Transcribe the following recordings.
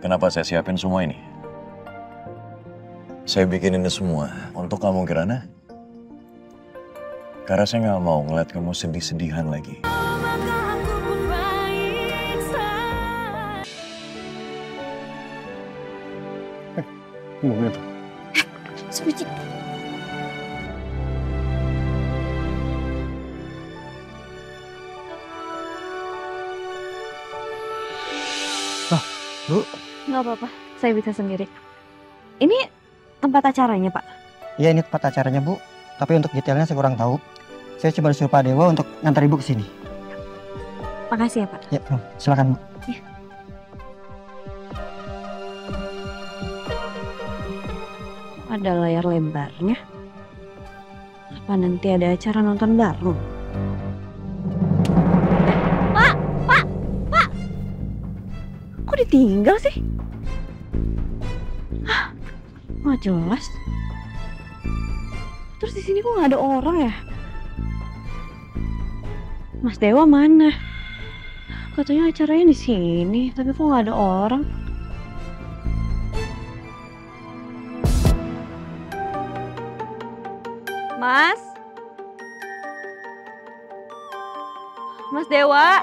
kenapa saya siapin semua ini? Saya bikin ini semua untuk kamu, Kirana. Karena saya nggak mau ngeliat kamu sedih-sedihan lagi. Bunga tuh. Sebiji. Bu. Nggak apa-apa, saya bisa sendiri. Ini tempat acaranya, Pak? Iya, ini tempat acaranya, Bu. Tapi untuk detailnya saya kurang tahu. Saya coba disuruh Pak Dewa untuk ngantar Ibu ke sini. Makasih ya, Pak. Ya, silakan, Bu. Ya. Ada layar lebarnya. Apa nanti ada acara nonton bareng? Pak! Pak! Pak! Kok ditinggal sih? Hah? Nggak jelas. Terus di sini kok nggak ada orang ya? Mas Dewa mana? Katanya acaranya di sini, tapi kok nggak ada orang? Mas? Mas Dewa?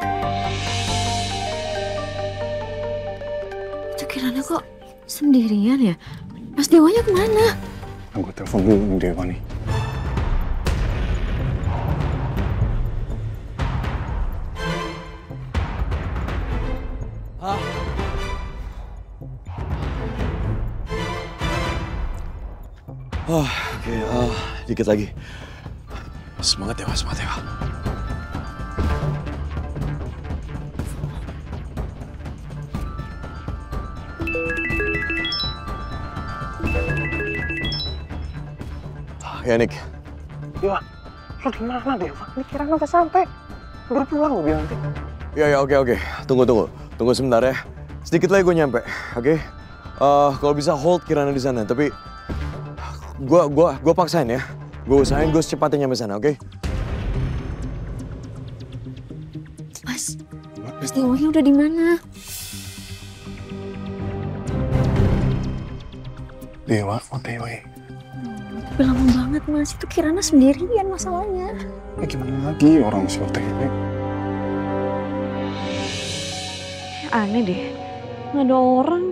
Itu Kirana kok sendirian ya? Mas Dewanya kemana? Aku telepon dulu Dewa nih. Oke, dikit lagi. Semangat Dewa, semangat Dewa. Ya, Nick. Dewa, lo gimana Dewa? Ini Kirana udah sampai. Baru pulang lo bilang. Ya, oke. Tunggu sebentar ya. Sedikit lagi gue nyampe, oke? Kalau bisa hold Kirana di sana, tapi gue paksain ya. Gue usahain gue secepatnya nyampe sana, oke? Mas Dewanya udah di mana? Dewa, OTW. Tapi lama banget Mas, itu Kirana sendirian masalahnya. Ya gimana lagi orang si OTW? Aneh deh, nggak ada orang.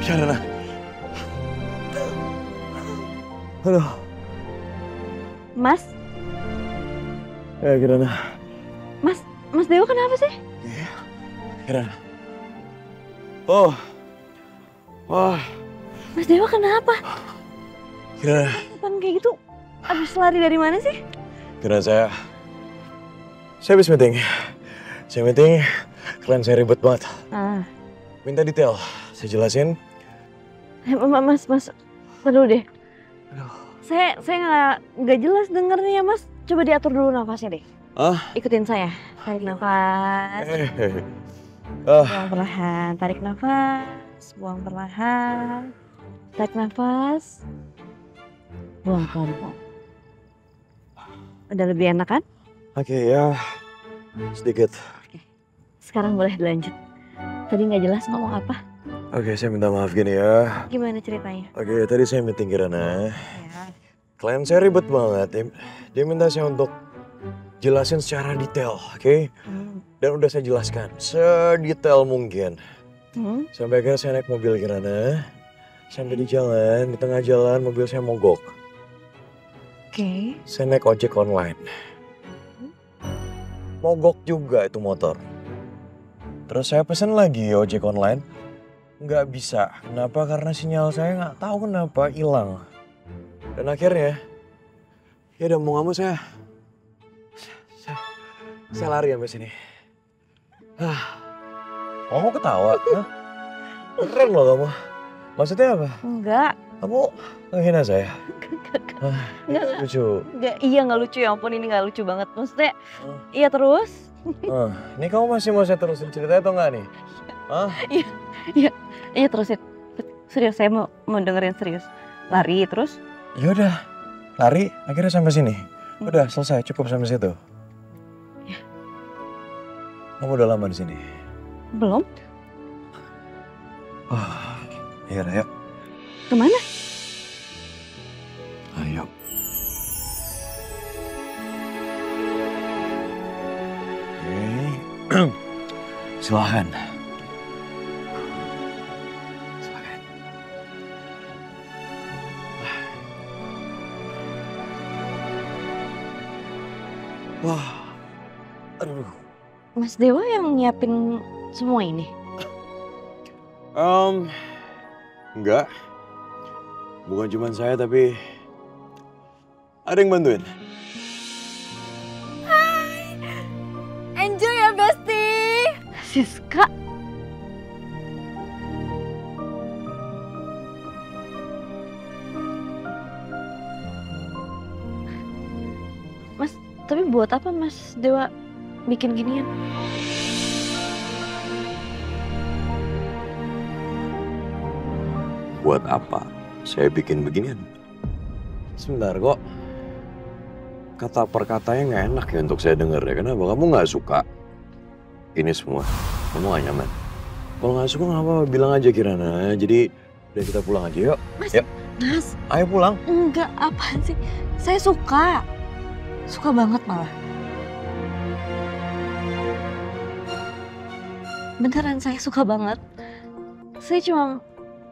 Kirana. Aduh. Mas? Ya, Kirana. Mas Dewa kenapa sih? Iya, Kirana. Oh. Wah. Mas Dewa kenapa? Kirana. Kapan kayak gitu? Abis lari dari mana sih? Kirana, saya habis meeting. Klien saya ribet banget. Minta detail, saya jelasin. Mas, perlu deh. Aduh. Saya nggak jelas dengernya Mas. Coba diatur dulu nafasnya deh. Ikutin saya. Tarik nafas. Buang perlahan. Tarik nafas. Buang perlahan. Tarik nafas. Buang pelan-pelan. Udah lebih enak kan? Oke, ya. Sedikit. Sekarang boleh dilanjut. Tadi nggak jelas ngomong apa? Oke, saya minta maaf gini ya. Gimana ceritanya? Oke, tadi saya meeting Kirana. Ya. Klien saya ribet banget. Dia minta saya untuk jelasin secara detail, oke? Dan udah saya jelaskan sedetail mungkin. Sampai akhirnya saya naik mobil Kirana. Sampai di jalan, di tengah jalan mobil saya mogok. Oke. Saya naik ojek online. Mogok juga itu motor. Terus saya pesen lagi ojek online. Nggak bisa. Kenapa? Karena sinyal saya nggak tahu kenapa hilang. Dan akhirnya, ya udah mau nggak mau saya lari sampai sini. Kamu ketawa? Keren loh kamu. Maksudnya apa? Enggak. Kamu ngehina saya? Enggak. Lucu. Nggak lucu ya ampun, ini nggak lucu banget. Maksudnya, iya terus. Ini kamu masih mau saya terusin ceritanya atau enggak nih? Iya terusin. Serius, saya mau dengerin serius. Lari terus? Ya udah, lari akhirnya sampai sini. Udah selesai, cukup sampai situ. Ya. Kamu udah lama di sini? Belum? Iya, ayo. Kemana? Ayo. Oke. Silahkan. Silahkan. Wah. Aduh. Mas Dewa yang nyiapin semua ini? Enggak. Bukan cuma saya tapi ada yang bantuin. Enjoy ya, Besti. Siska. Mas, tapi buat apa Mas Dewa bikin ginian? Buat apa saya bikin beginian? Sebentar kok. Kata per katanya nggak enak ya untuk saya denger ya. Kenapa? Kamu nggak suka ini semua? Kamu gak nyaman? Kalau nggak suka nggak apa-apa, bilang aja Kirana. Jadi udah kita pulang aja yuk. Mas, Yuk. Mas. Ayo pulang. Enggak, apaan sih? Saya suka. Suka banget malah. Beneran saya suka banget. Saya cuma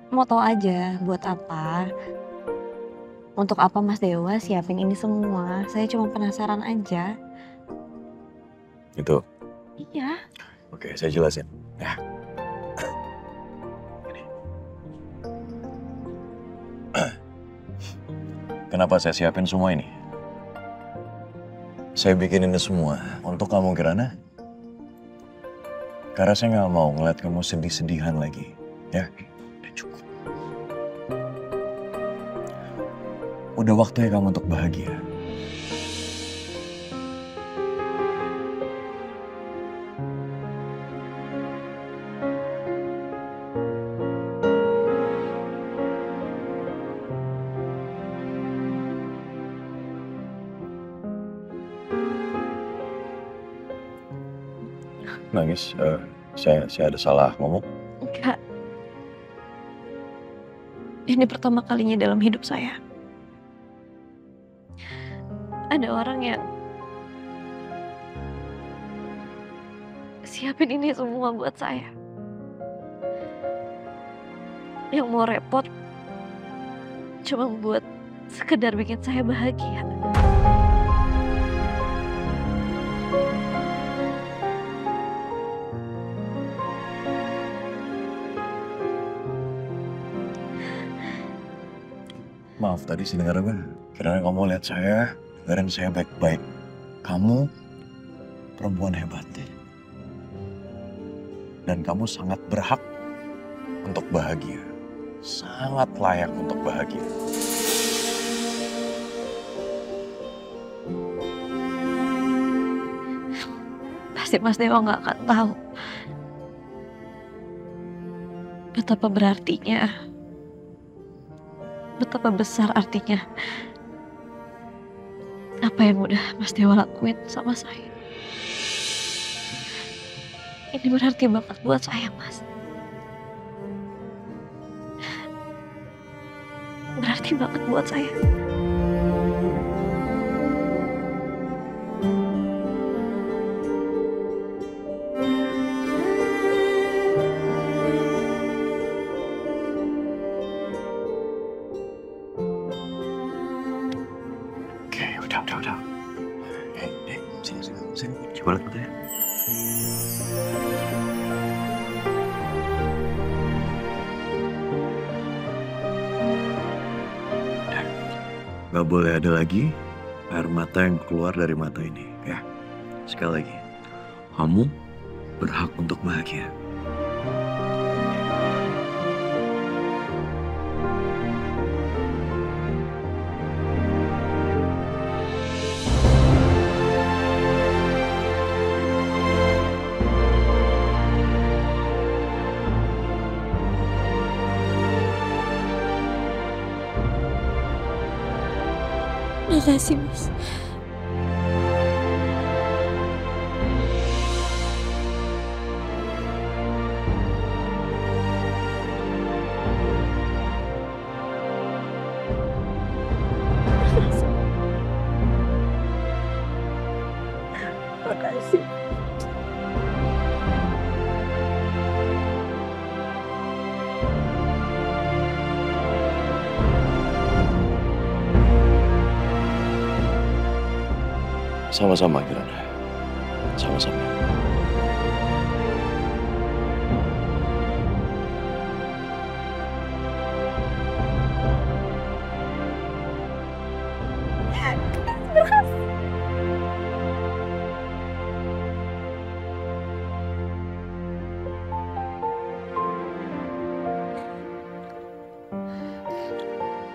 mau tahu aja buat apa. Untuk apa Mas Dewa siapin ini semua. Saya cuma penasaran aja. Itu. Iya. Oke, saya jelasin. Ya. Gini. Kenapa saya siapin semua ini? Saya bikin ini semua untuk kamu Kirana. Karena saya nggak mau ngeliat kamu sedih-sedihan lagi. Ya, udah cukup. Udah waktunya kamu untuk bahagia. Nangis, saya ada salah ngomong. Enggak. Ini pertama kalinya dalam hidup saya. Ada orang yang siapin ini semua buat saya. Yang mau repot cuma buat sekedar bikin saya bahagia. Maaf tadi sih dengar apa? Karena kamu lihat saya, dengerin saya baik-baik. Kamu perempuan hebat. Dan kamu sangat berhak untuk bahagia. Sangat layak untuk bahagia. Pasti Mas Dewa gak akan tahu betapa berartinya, betapa besar artinya apa yang udah Mas Dewa lakuin sama saya. Ini berarti banget buat saya, Mas. Berarti banget buat saya. Udah. Sini. Coba lihat matanya. Gak boleh ada lagi air mata yang keluar dari mata ini, ya. Sekali lagi, kamu berhak untuk bahagia. Makasih, Mas. Sama-sama Kirana. Sama-sama.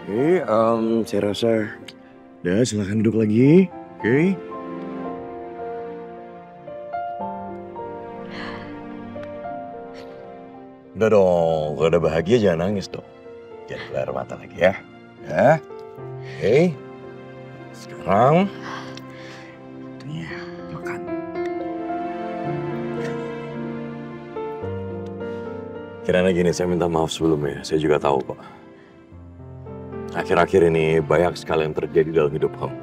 Oke, saya rasa udah silahkan duduk lagi. Oke. Udah dong, kalau udah bahagia jangan nangis dong. Jangan keluar mata lagi ya. Ya. Oke. Sekarang waktunya makan. Kirana gini, saya minta maaf sebelumnya. Saya juga tahu kok. Akhir-akhir ini banyak sekali yang terjadi dalam hidup kamu.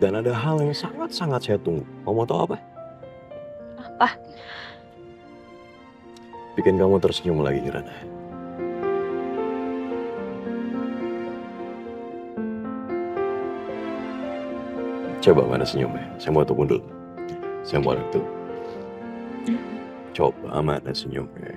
Dan ada hal yang sangat-sangat saya tunggu. Kamu mau tahu apa? Apa? Bikin kamu tersenyum lagi, Kirana. Coba mana senyumnya? Saya mau tunggu dulu. Saya mau lihat dulu. Coba mana senyumnya?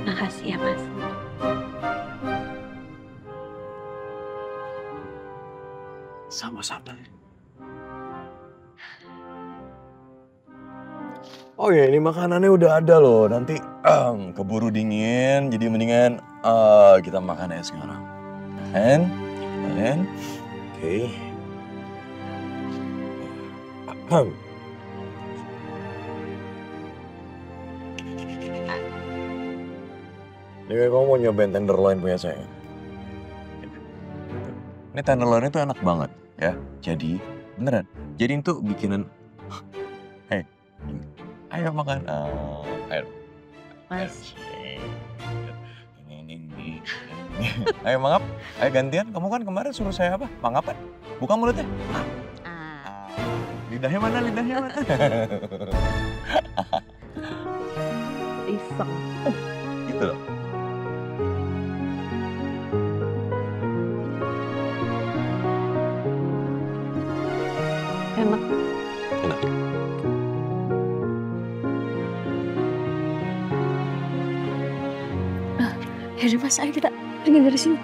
Makasih ya, Mas. Sama-sama. Oh ya, ini makanannya udah ada loh. Nanti keburu dingin, jadi mendingan kita makan aja sekarang. Makan. Oke. Ini kamu mau nyobain tenderloin punya saya? Ini tenderloin itu enak banget ya. Jadi beneran. Jadi itu bikinan. Hei, ayo makan. Ayo. Mas. Ini. Ayo mangap. Ayo gantian. Kamu kan kemarin suruh saya apa? Mangapan. Buka mulutnya. Lidahnya mana? Iseng. Gitu loh. Enak. Yaudah Mas, ayo kita pergi dari sini.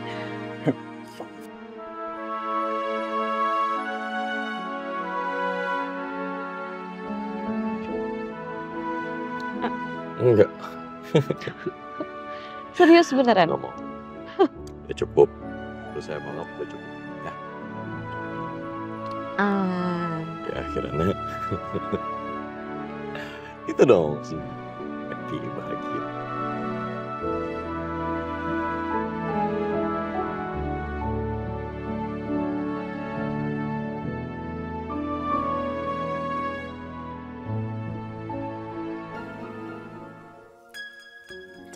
Enggak. Serius beneran? Nggak mau. Ya cukup. Terus saya mangap udah cukup. Ya. Ya akhirnya. Itu dong sih. Happy, bahagia.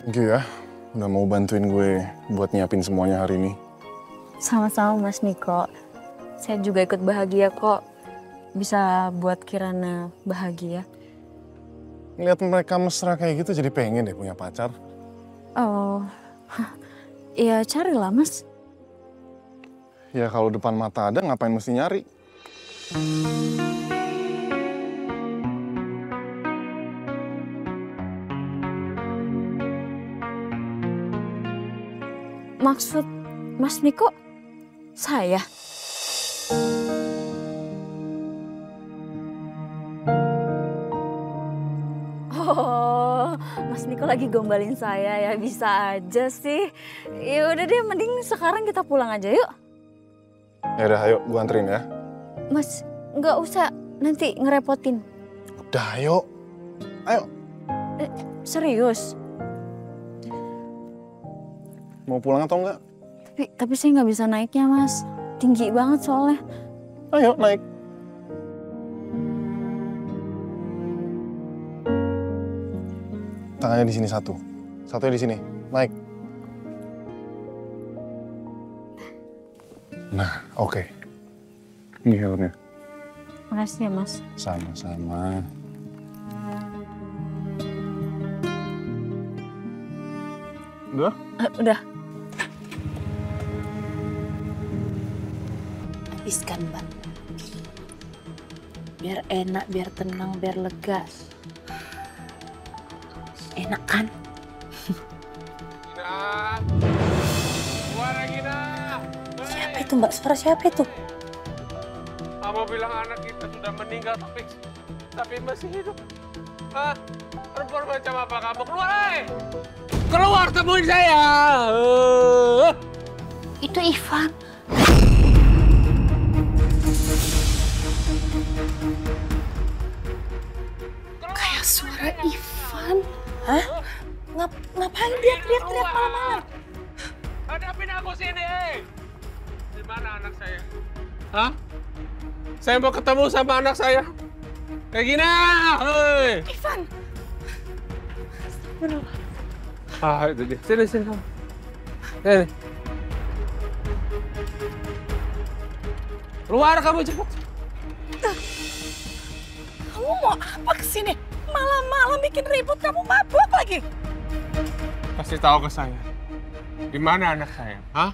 Thank you ya, udah mau bantuin gue buat nyiapin semuanya hari ini. Sama-sama Mas Niko. Saya juga ikut bahagia kok. Bisa buat Kirana bahagia. Lihat mereka mesra kayak gitu jadi pengen deh punya pacar. Oh, ya carilah Mas. Ya kalau depan mata ada ngapain mesti nyari? Maksud Mas Niko, saya? Oh, Mas Niko lagi gombalin saya ya, bisa aja sih. Ya udah deh, mending sekarang kita pulang aja yuk. Ya udah, ayo gue anterin ya. Mas, nggak usah, nanti ngerepotin. Udah, ayo. Ayo. Serius? Mau pulang atau enggak? Tapi saya nggak bisa naiknya Mas, tinggi banget soalnya. Ayo naik. Tangannya di sini satu, satunya di sini, naik. Nah, oke. Ini helmnya. Makasih ya Mas. Sama-sama. Udah? Udah. Habiskan, Mbak. Biar enak, biar tenang, biar lega. Enak kan? Keluar lagi, Siapa itu, Mbak? Suara siapa itu? Kamu bilang anak kita sudah meninggal tapi masih hidup. Hah? Perempuan macam apa kamu? Keluar, Keluar, temuin saya! Itu Ivan. Kayak suara Ivan. Hah? Ngapain dia teriak-teriak malam-malam? Hadapin aku sini, Di mana anak saya? Hah? Saya mau ketemu sama anak saya. Kayak gini, Ivan! Itu dia. Sini kamu. Sini. Keluar kamu cepat. Kamu mau apa kesini? Malam-malam bikin ribut, kamu mabuk lagi. Kasih tahu ke saya. Di mana anak saya? Hah?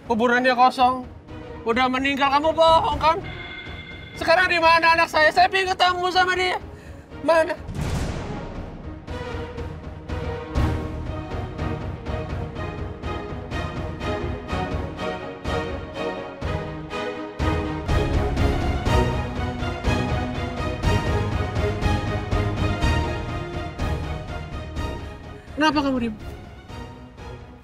Kuburannya kosong. Udah meninggal, kamu bohong kan? Sekarang di mana anak saya? Saya pengen ketemu sama dia. Mana? Kenapa kamu diem?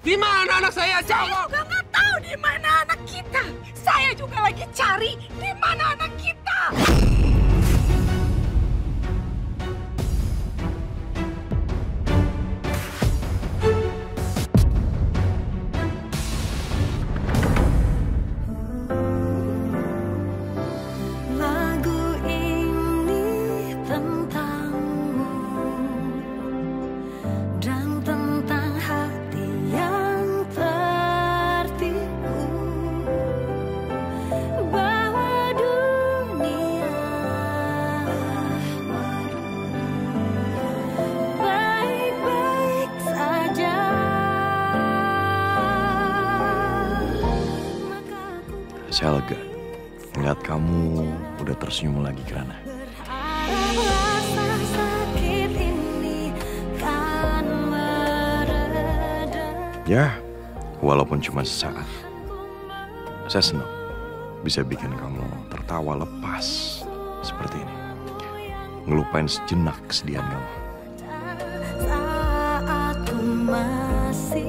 Di mana anak saya? Jawab! Saya juga nggak tahu di mana anak kita. Saya juga lagi cari di mana anak kita. Lagu ini tentangmu dan tentang hati yang tertipu bahwa dunia baik-baik saja. Saya lega ngeliat kamu udah tersenyum lagi, Kirana. Berharap rasa sakit ini kan mereda. Ya, walaupun cuma sesaat. Saya senang bisa bikin kamu tertawa lepas seperti ini. Ngelupain sejenak kesedihan kamu. Saat ku masih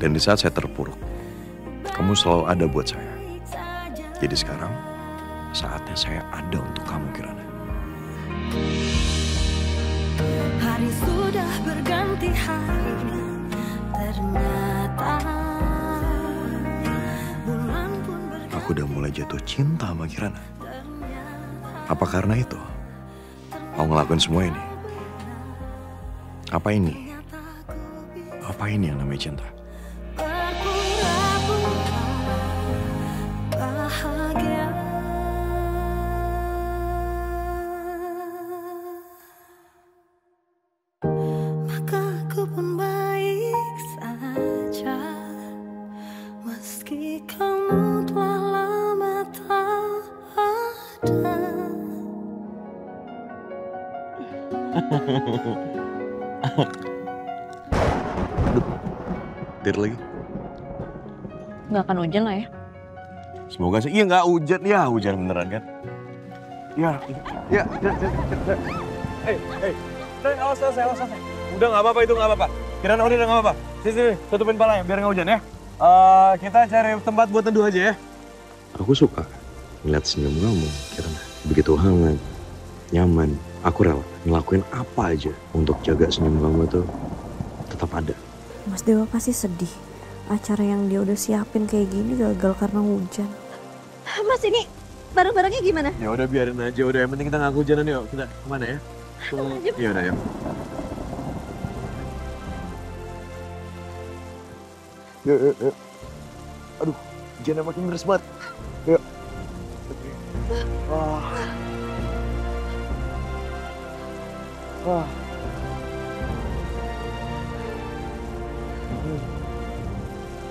Dan di saat saya terpuruk, kamu selalu ada buat saya. Jadi sekarang, saatnya saya ada untuk kamu, Kirana. hari sudah berganti hari, ternyata bulan pun berganti. Aku udah mulai jatuh cinta sama Kirana. Apa karena itu? Mau ngelakuin semua ini? Apa ini? Apa ini yang namanya cinta? Bahagia. Maka aku pun baik saja, meski kamu telah lama tak ada. Dir lagi? Nggak akan hujan lah ya. Semoga sih. Iya nggak hujan. Ya hujan beneran kan? Ya. Awas. Udah nggak apa-apa itu nggak apa-apa. Kirana udah nggak apa-apa. Sini, tutupin palanya biar nggak hujan ya. Kita cari tempat buat teduh aja ya. Aku suka ngeliat senyum kamu, Kirana. Begitu hangat, nyaman. Aku rela ngelakuin apa aja untuk jaga senyum kamu tuh tetap ada. Mas Dewa pasti sedih. Acara yang dia udah siapin kayak gini gagal karena hujan. Mas, ini barang-barangnya gimana? Ya udah biarin aja, udah yang penting kita nggak hujanan yuk. Kita kemana ya? Iya udah yuk. Yuk. Aduh, hujannya makin deras banget. Yuk. Wah.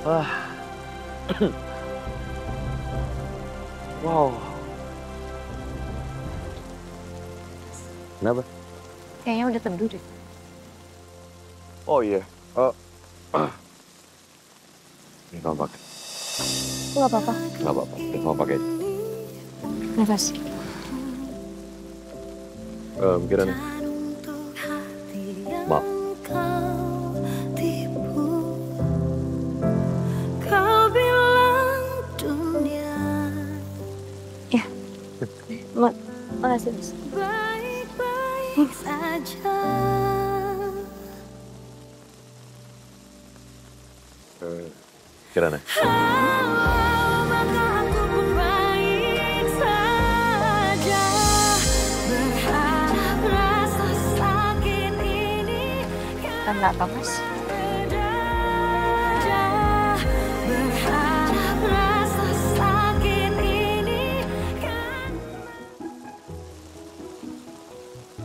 Wah. Wow. Kenapa? Kayaknya udah teduh deh. Oh iya. Ini kamu pakai. Gak apa-apa. Gak apa-apa. Ini kamu pakai. Makasih. Kira nih. Maaf. Ya. Makasih, Mas. Baik-baik saja. Kira nih. Maka aku pun baik saja. Berharap rasa sakit ini Enggak apa, Mas. berharap rasa sakit ini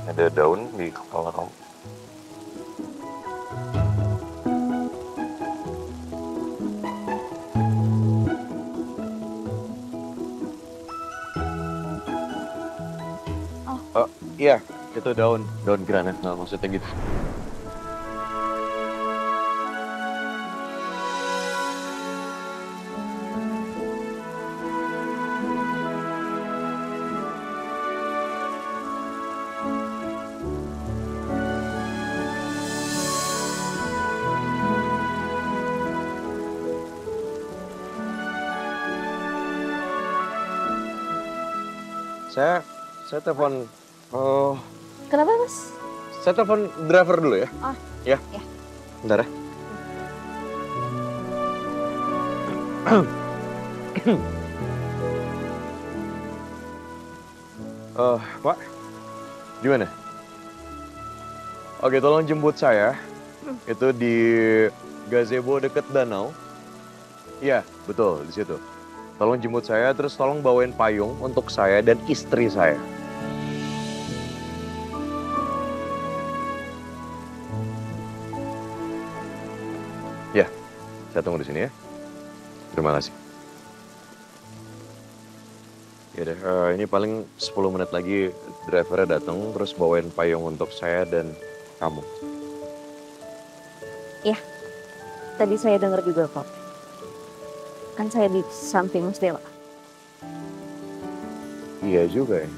Ada daun di kepala kamu. Iya, itu daun granat. Nggak maksudnya gitu. Saya telepon. Oh, Kenapa, Mas? saya telepon driver dulu ya. Oh, ya. ya. Bentar ya. Pak, gimana? Oke, tolong jemput saya. Itu di gazebo deket danau. Iya, betul, di situ. Tolong jemput saya, terus tolong bawain payung untuk saya dan istri saya. Ya, saya tunggu di sini ya. Terima kasih. Ya deh, ini paling 10 menit lagi drivernya datang, terus bawain payung untuk saya dan kamu. Iya. Tadi saya dengar juga kok. Kan saya di samping Mas Dewa. Iya juga ya.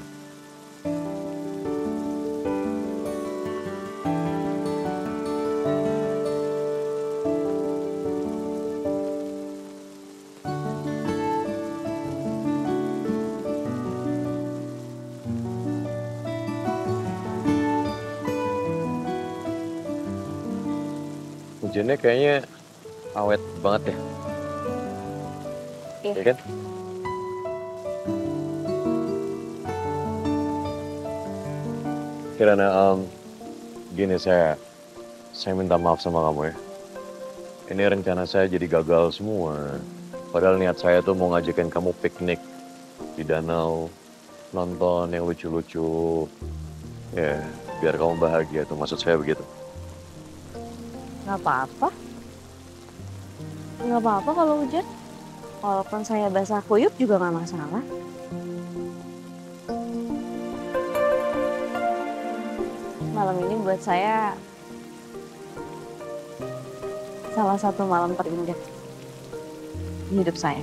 Hujannya kayaknya awet banget ya. Iya. Iya kan? Kirana, gini saya minta maaf sama kamu ya. Ini rencana saya jadi gagal semua. Padahal niat saya tuh mau ngajakin kamu piknik di danau, nonton yang lucu-lucu. Ya, biar kamu bahagia tuh, maksud saya begitu. Nggak apa-apa. Nggak apa-apa kalau hujan. Walaupun saya basah kuyup juga nggak masalah. Malam ini buat saya salah satu malam terindah di hidup saya.